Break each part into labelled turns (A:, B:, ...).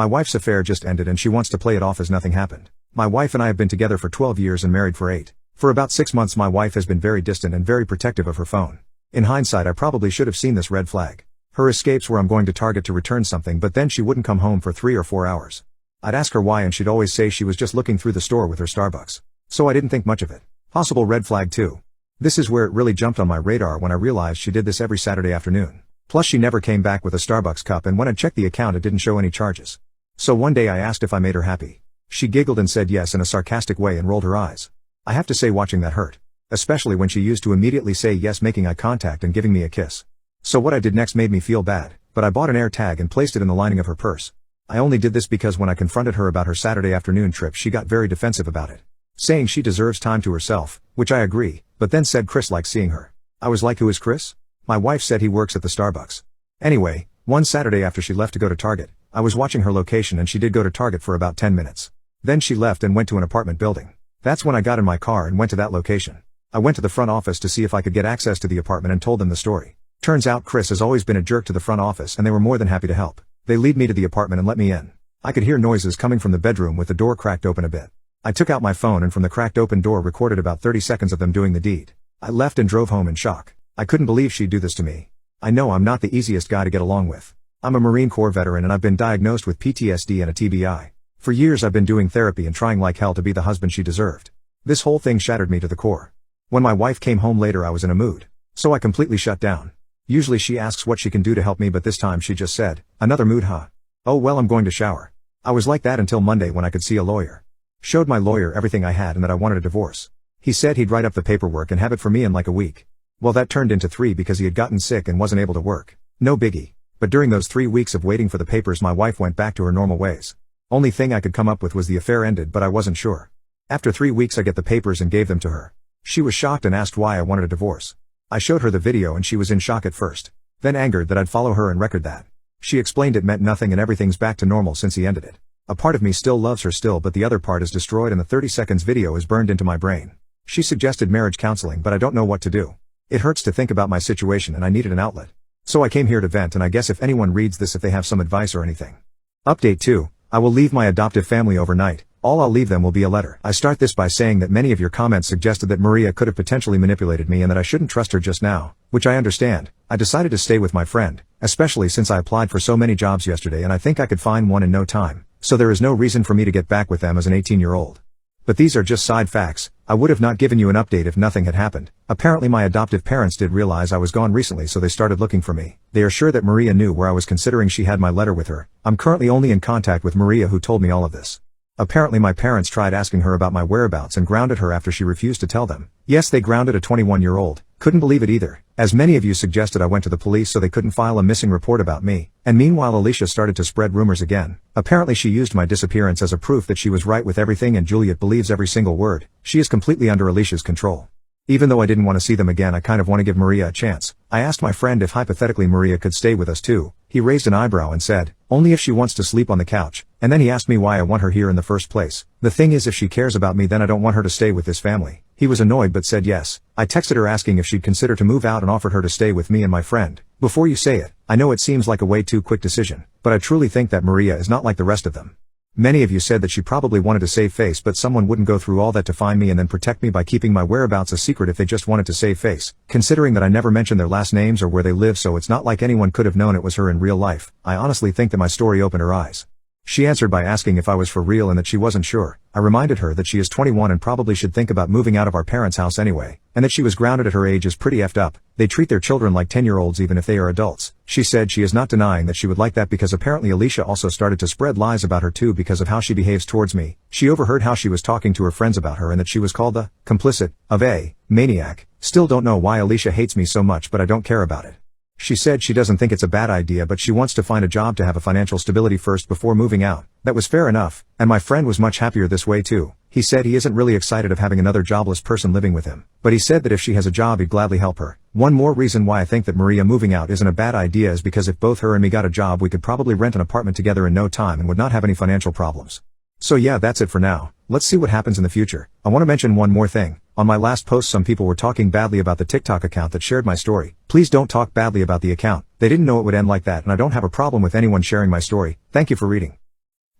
A: My wife's affair just ended and she wants to play it off as nothing happened. My wife and I have been together for 12 years and married for 8. For about 6 months my wife has been very distant and very protective of her phone. In hindsight I probably should have seen this red flag. Her escapes were I'm going to Target to return something but then she wouldn't come home for 3 or 4 hours. I'd ask her why and she'd always say she was just looking through the store with her Starbucks. So I didn't think much of it. Possible red flag 2. This is where it really jumped on my radar when I realized she did this every Saturday afternoon. Plus she never came back with a Starbucks cup and when I checked the account it didn't show any charges. So one day I asked if I made her happy. She giggled and said yes in a sarcastic way and rolled her eyes. I have to say watching that hurt. Especially when she used to immediately say yes, making eye contact and giving me a kiss. So what I did next made me feel bad, but I bought an air tag and placed it in the lining of her purse. I only did this because when I confronted her about her Saturday afternoon trip she got very defensive about it. Saying she deserves time to herself, which I agree, but then said Chris likes seeing her. I was like, who is Chris? My wife said he works at the Starbucks. Anyway, one Saturday after she left to go to Target, I was watching her location and she did go to Target for about 10 minutes. Then she left and went to an apartment building. That's when I got in my car and went to that location. I went to the front office to see if I could get access to the apartment and told them the story. Turns out Chris has always been a jerk to the front office and they were more than happy to help. They lead me to the apartment and let me in. I could hear noises coming from the bedroom with the door cracked open a bit. I took out my phone and from the cracked open door recorded about 30 seconds of them doing the deed. I left and drove home in shock. I couldn't believe she'd do this to me. I know I'm not the easiest guy to get along with. I'm a Marine Corps veteran and I've been diagnosed with PTSD and a TBI. For years I've been doing therapy and trying like hell to be the husband she deserved. This whole thing shattered me to the core. When my wife came home later I was in a mood. So I completely shut down. Usually she asks what she can do to help me but this time she just said, another mood huh? Oh well I'm going to shower. I was like that until Monday when I could see a lawyer. Showed my lawyer everything I had and that I wanted a divorce. He said he'd write up the paperwork and have it for me in like a week. Well that turned into 3 because he had gotten sick and wasn't able to work. No biggie. But during those 3 weeks of waiting for the papers my wife went back to her normal ways. Only thing I could come up with was the affair ended but I wasn't sure. After 3 weeks I get the papers and gave them to her. She was shocked and asked why I wanted a divorce. I showed her the video and she was in shock at first. Then angered that I'd follow her and record that. She explained it meant nothing and everything's back to normal since he ended it. A part of me still loves her still but the other part is destroyed and the 30 seconds video is burned into my brain. She suggested marriage counseling but I don't know what to do. It hurts to think about my situation and I needed an outlet. So I came here to vent and I guess if anyone reads this if they have some advice or anything. Update 2. I will leave my adoptive family overnight. All I'll leave them will be a letter. I start this by saying that many of your comments suggested that Maria could have potentially manipulated me and that I shouldn't trust her just now, which I understand. I decided to stay with my friend, especially since I applied for so many jobs yesterday and I think I could find one in no time, so there is no reason for me to get back with them as an 18-year-old. But these are just side facts. I would have not given you an update if nothing had happened. Apparently my adoptive parents did realize I was gone recently so they started looking for me. They are sure that Maria knew where I was considering she had my letter with her. I'm currently only in contact with Maria who told me all of this. Apparently my parents tried asking her about my whereabouts and grounded her after she refused to tell them. Yes, they grounded a 21-year-old. Couldn't believe it either. As many of you suggested I went to the police so they couldn't file a missing report about me. And meanwhile Alicia started to spread rumors again. Apparently she used my disappearance as a proof that she was right with everything and Juliet believes every single word. She is completely under Alicia's control. Even though I didn't want to see them again I kind of want to give Maria a chance. I asked my friend if hypothetically Maria could stay with us too. He raised an eyebrow and said, only if she wants to sleep on the couch. And then he asked me why I want her here in the first place. The thing is if she cares about me then I don't want her to stay with this family. He was annoyed but said yes. I texted her asking if she'd consider to move out and offered her to stay with me and my friend. Before you say it, I know it seems like a way too quick decision, but I truly think that Maria is not like the rest of them. Many of you said that she probably wanted to save face but someone wouldn't go through all that to find me and then protect me by keeping my whereabouts a secret if they just wanted to save face, considering that I never mentioned their last names or where they live so it's not like anyone could have known it was her in real life. I honestly think that my story opened her eyes. She answered by asking if I was for real and that she wasn't sure. I reminded her that she is 21 and probably should think about moving out of our parents' house anyway, and that she was grounded at her age is pretty effed up. They treat their children like 10-year-olds even if they are adults. She said she is not denying that she would like that because apparently Alicia also started to spread lies about her too because of how she behaves towards me. She overheard how she was talking to her friends about her and that she was called the complicit of a maniac. Still don't know why Alicia hates me so much but I don't care about it. She said she doesn't think it's a bad idea but she wants to find a job to have a financial stability first before moving out. That was fair enough, and my friend was much happier this way too. He said he isn't really excited of having another jobless person living with him, but he said that if she has a job he'd gladly help her. One more reason why I think that Maria moving out isn't a bad idea is because if both her and me got a job we could probably rent an apartment together in no time and would not have any financial problems. So yeah, that's it for now. Let's see what happens in the future. I want to mention one more thing. On my last post some people were talking badly about the TikTok account that shared my story. Please don't talk badly about the account. They didn't know it would end like that and I don't have a problem with anyone sharing my story. Thank you for reading.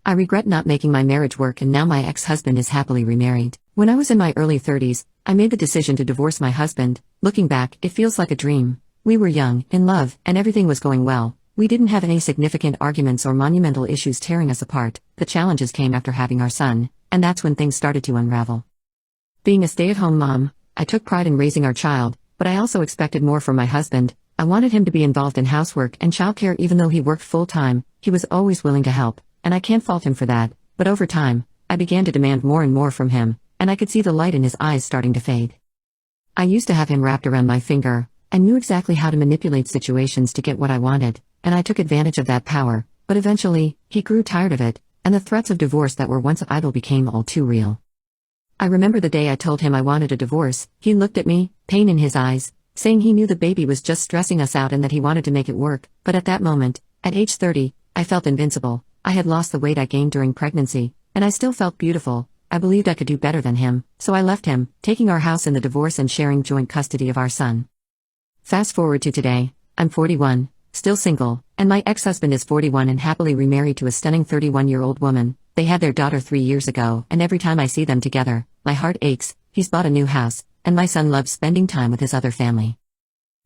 B: I regret not making my marriage work, and now my ex-husband is happily remarried. When I was in my early 30s, I made the decision to divorce my husband. Looking back, it feels like a dream. We were young, in love, and everything was going well. We didn't have any significant arguments or monumental issues tearing us apart. The challenges came after having our son, and that's when things started to unravel. Being a stay-at-home mom, I took pride in raising our child, but I also expected more from my husband. I wanted him to be involved in housework and childcare. Even though he worked full-time, he was always willing to help, and I can't fault him for that. But over time, I began to demand more and more from him, and I could see the light in his eyes starting to fade. I used to have him wrapped around my finger. I knew exactly how to manipulate situations to get what I wanted, and I took advantage of that power, but eventually, he grew tired of it, and the threats of divorce that were once idle became all too real. I remember the day I told him I wanted a divorce. He looked at me, pain in his eyes, saying he knew the baby was just stressing us out and that he wanted to make it work. But at that moment, at age 30, I felt invincible. I had lost the weight I gained during pregnancy, and I still felt beautiful. I believed I could do better than him, so I left him, taking our house in the divorce and sharing joint custody of our son. Fast forward to today, I'm 41, still single, and my ex-husband is 41 and happily remarried to a stunning 31-year-old woman. They had their daughter 3 years ago, and every time I see them together, my heart aches. He's bought a new house, and my son loves spending time with his other family.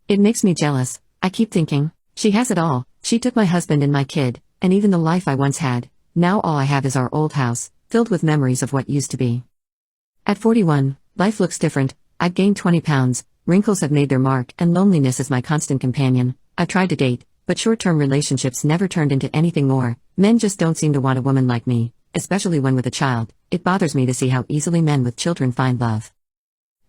B: It makes me jealous. I keep thinking, she has it all. She took my husband and my kid, and even the life I once had. Now all I have is our old house, filled with memories of what used to be. At 41, life looks different. I've gained 20 pounds, wrinkles have made their mark, and loneliness is my constant companion. I've tried to date, but short-term relationships never turned into anything more. Men just don't seem to want a woman like me, especially one with a child. It bothers me to see how easily men with children find love.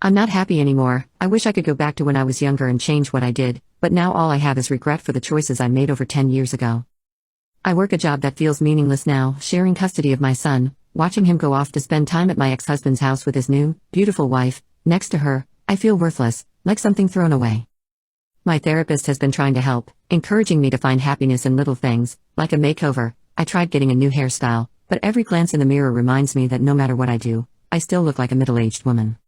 B: I'm not happy anymore. I wish I could go back to when I was younger and change what I did, but now all I have is regret for the choices I made over 10 years ago. I work a job that feels meaningless now, sharing custody of my son, watching him go off to spend time at my ex-husband's house with his new, beautiful wife. Next to her, I feel worthless, like something thrown away. My therapist has been trying to help, encouraging me to find happiness in little things, like a makeover. I tried getting a new hairstyle, but every glance in the mirror reminds me that no matter what I do, I still look like a middle-aged woman.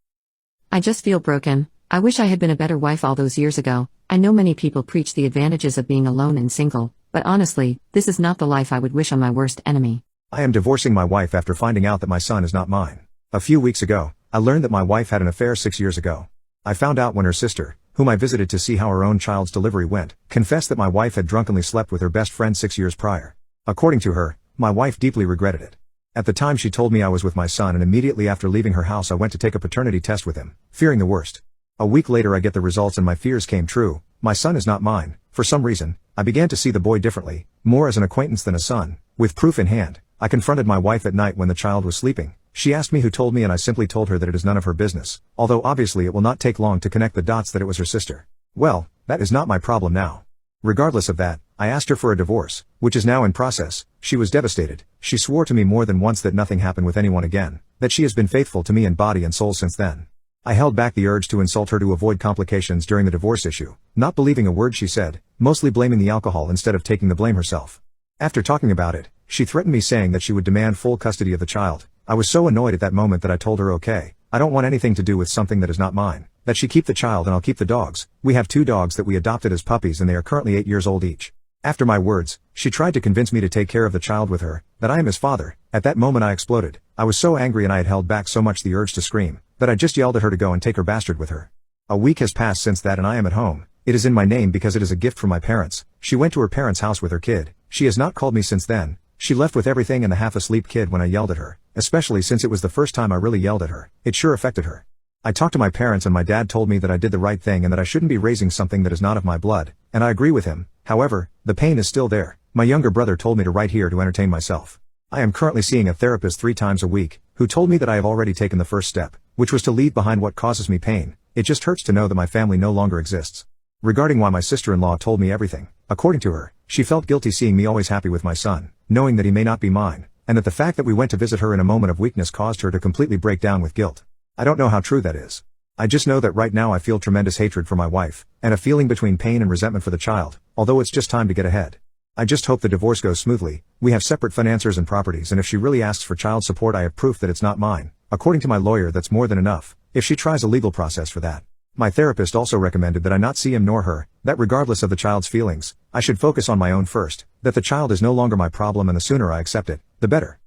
B: I just feel broken. I wish I had been a better wife all those years ago. I know many people preach the advantages of being alone and single, but honestly, this is not the life I would wish on my worst enemy.
A: I am divorcing my wife after finding out that my son is not mine. A few weeks ago, I learned that my wife had an affair 6 years ago. I found out when her sister, whom I visited to see how her own child's delivery went, confessed that my wife had drunkenly slept with her best friend 6 years prior. According to her, my wife deeply regretted it. At the time she told me I was with my son, and immediately after leaving her house I went to take a paternity test with him, fearing the worst. A week later I get the results and my fears came true. My son is not mine. For some reason, I began to see the boy differently, more as an acquaintance than a son. With proof in hand, I confronted my wife at night when the child was sleeping. She asked me who told me, and I simply told her that it is none of her business, although obviously it will not take long to connect the dots that it was her sister. Well, that is not my problem now. Regardless of that, I asked her for a divorce, which is now in process. She was devastated. She swore to me more than once that nothing happened with anyone again, that she has been faithful to me in body and soul since then. I held back the urge to insult her to avoid complications during the divorce issue, not believing a word she said, mostly blaming the alcohol instead of taking the blame herself. After talking about it, she threatened me, saying that she would demand full custody of the child. I was so annoyed at that moment that I told her, okay, I don't want anything to do with something that is not mine, that she keep the child and I'll keep the dogs. We have 2 dogs that we adopted as puppies and they are currently 8 years old each. After my words, she tried to convince me to take care of the child with her, that I am his father. At that moment I exploded. I was so angry and I had held back so much the urge to scream, that I just yelled at her to go and take her bastard with her. A week has passed since that and I am at home. It is in my name because it is a gift from my parents. She went to her parents' house with her kid. She has not called me since then. She left with everything and the half-asleep kid when I yelled at her, especially since it was the first time I really yelled at her. It sure affected her. I talked to my parents and my dad told me that I did the right thing and that I shouldn't be raising something that is not of my blood, and I agree with him. However, the pain is still there. My younger brother told me to write here to entertain myself. I am currently seeing a therapist 3 times a week, who told me that I have already taken the first step, which was to leave behind what causes me pain. It just hurts to know that my family no longer exists. Regarding why my sister-in-law told me everything, according to her, she felt guilty seeing me always happy with my son, knowing that he may not be mine, and that the fact that we went to visit her in a moment of weakness caused her to completely break down with guilt. I don't know how true that is. I just know that right now I feel tremendous hatred for my wife, and a feeling between pain and resentment for the child, although it's just time to get ahead. I just hope the divorce goes smoothly. We have separate financiers and properties, and if she really asks for child support I have proof that it's not mine. According to my lawyer that's more than enough, if she tries a legal process for that. My therapist also recommended that I not see him nor her, that regardless of the child's feelings, I should focus on my own first, that the child is no longer my problem, and the sooner I accept it, the better.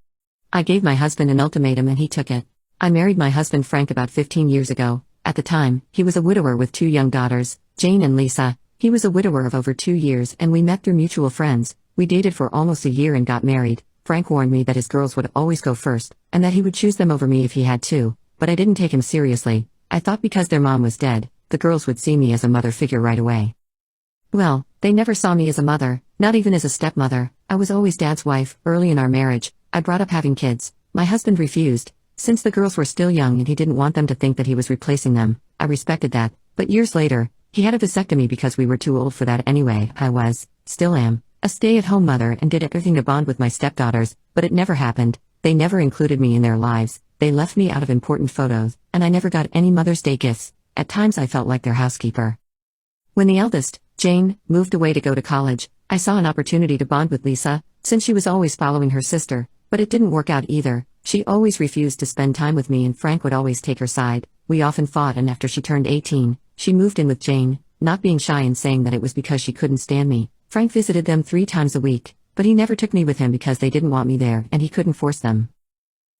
B: I gave my husband an ultimatum and he took it. I married my husband Frank about 15 years ago. At the time, he was a widower with 2 young daughters, Jane and Lisa. He was a widower of over 2 years and we met through mutual friends. We dated for almost a year and got married. Frank warned me that his girls would always go first, and that he would choose them over me if he had to, but I didn't take him seriously. I thought because their mom was dead, the girls would see me as a mother figure right away. Well, they never saw me as a mother, not even as a stepmother. I was always Dad's wife. Early in our marriage, I brought up having kids. My husband refused, since the girls were still young and he didn't want them to think that he was replacing them. I respected that, but years later, he had a vasectomy because we were too old for that anyway. I was, still am, a stay-at-home mother and did everything to bond with my stepdaughters, but it never happened. They never included me in their lives. They left me out of important photos, and I never got any Mother's Day gifts. At times I felt like their housekeeper. When the eldest, Jane, moved away to go to college, I saw an opportunity to bond with Lisa, since she was always following her sister, but it didn't work out either. She always refused to spend time with me and Frank would always take her side. We often fought, and after she turned 18, she moved in with Jane, not being shy and saying that it was because she couldn't stand me. Frank visited them 3 times a week, but he never took me with him because they didn't want me there and he couldn't force them.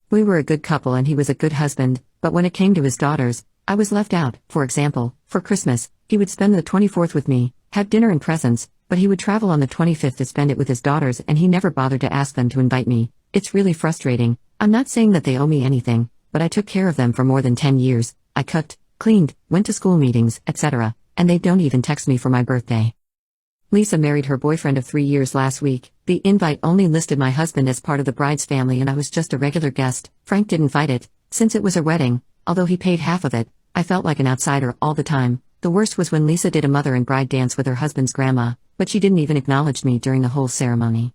B: We were a good couple and he was a good husband, but when it came to his daughters, I was left out. For example, for Christmas, he would spend the 24th with me, have dinner and presents, but he would travel on the 25th to spend it with his daughters and he never bothered to ask them to invite me. It's really frustrating. I'm not saying that they owe me anything, but I took care of them for more than 10 years. I cooked, cleaned, went to school meetings, etc., and they don't even text me for my birthday. Lisa married her boyfriend of 3 years last week. The invite only listed my husband as part of the bride's family and I was just a regular guest. Frank didn't fight it, since it was a wedding, although he paid half of it. I felt like an outsider all the time. The worst was when Lisa did a mother and bride dance with her husband's grandma, but she didn't even acknowledge me during the whole ceremony.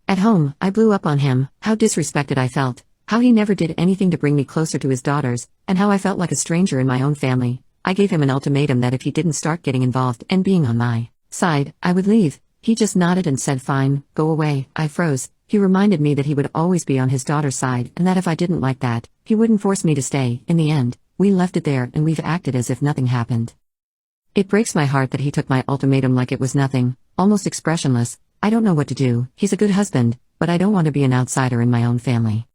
B: At home, I blew up on him, how disrespected I felt, how he never did anything to bring me closer to his daughters, and how I felt like a stranger in my own family. I gave him an ultimatum that if he didn't start getting involved and being on my side, I would leave. He just nodded and said fine, go away. I froze. He reminded me that he would always be on his daughter's side and that if I didn't like that, he wouldn't force me to stay. In the end, we left it there and we've acted as if nothing happened. It breaks my heart that he took my ultimatum like it was nothing, almost expressionless. I don't know what to do. He's a good husband, but I don't want to be an outsider in my own family.